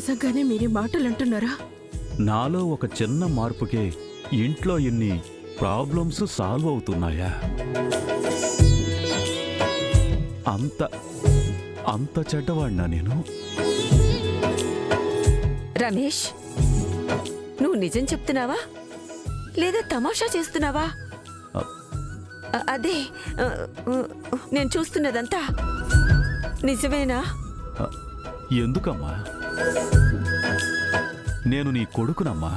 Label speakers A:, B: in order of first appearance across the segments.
A: నిజంగానే మీరే మాటలు అంటున్నారా?
B: నాలో ఒక చిన్న మార్పుకే ఇంట్లో ఇన్ని ప్రాబ్లమ్స్ సాల్వ్ అవుతున్నాయా? అంత అంత చెడ్డవాడినా నేను?
C: రమేష్, నువ్వు నిజం చెప్తున్నావా లేదా తమాషా చేస్తున్నావా? అదే నేను చూస్తున్నదంతా నిజమేనా?
B: ఎందుకమ్మా? నేను నీ కొడుకునమ్మా.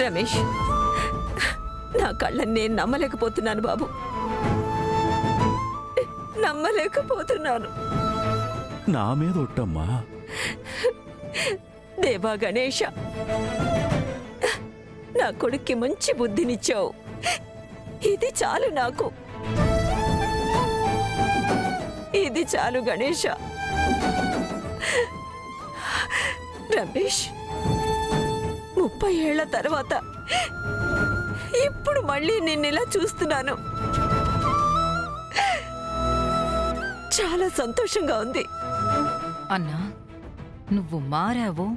C: రమేష్, నా కళ్ళని నేను నమ్మలేకపోతున్నాను బాబు, నమ్మలేకపోతున్నాను.
B: నా మీద ఒట్టమ్మా.
C: దేవా గణేష, నా కొడుక్కి మంచి బుద్ధినిచ్చావు. ఇది చాలు నాకు, ఇది చాలు గణేష. రమేష్, 30 ఏళ్ల తర్వాత ఇప్పుడు మళ్ళీ నిన్నిలా చూస్తున్నాను. చాలా సంతోషంగా ఉంది.
D: అన్నా, నువ్వు మారావో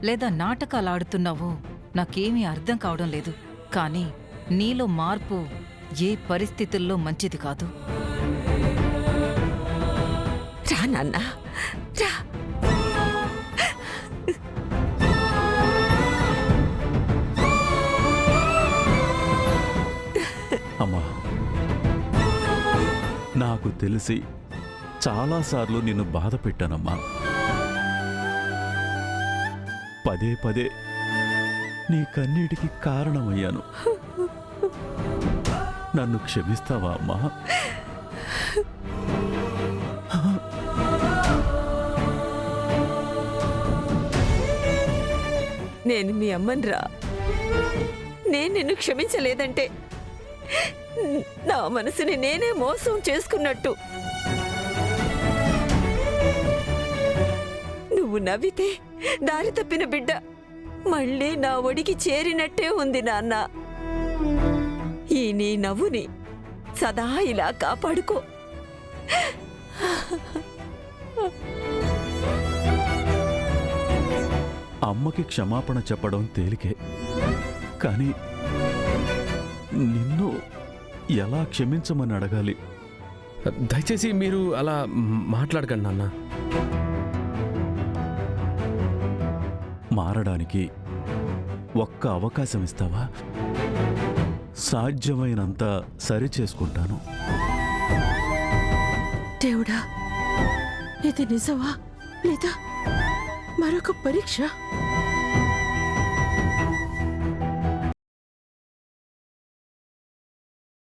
D: లేదా నాటకాలు ఆడుతున్నావో నాకేమీ అర్థం కావడం లేదు. కానీ నీలో మార్పు ఏ పరిస్థితుల్లో మంచిది కాదు.
C: రా నాన్న, రా.
B: అమ్మా, నాకు తెలిసి చాలాసార్లు నిన్ను బాధ పెట్టానమ్మా. పదే పదే నీ కన్నీటికి కారణమయ్యాను. నన్ను క్షమిస్తావా అమ్మా?
C: నేను మీ అమ్మనిరా. నేను నిన్ను క్షమించలేదంటే నా మనసుని నేనే మోసం చేసుకున్నట్టు. నువ్వు నవ్వితే దారి తప్పిన బిడ్డ మళ్ళీ నా ఒడికి చేరినట్టే ఉంది నాన్న. ఈ నీ నవ్వుని సదా ఇలా కాపాడుకో.
B: అమ్మకి క్షమాపణ చెప్పడం తేలికే, కానీ నిన్ను ఎలా క్షమించమని అడగాలి?
E: దయచేసి మీరు అలా మాట్లాడకండి నాన్న.
B: మారడానికి ఒక్క అవకాశం ఇస్తావా? సాధ్యమైనంత సరి చేసుకుంటాను.
A: దేవుడా, ఇది నిజమా లేదా మరొక పరీక్ష?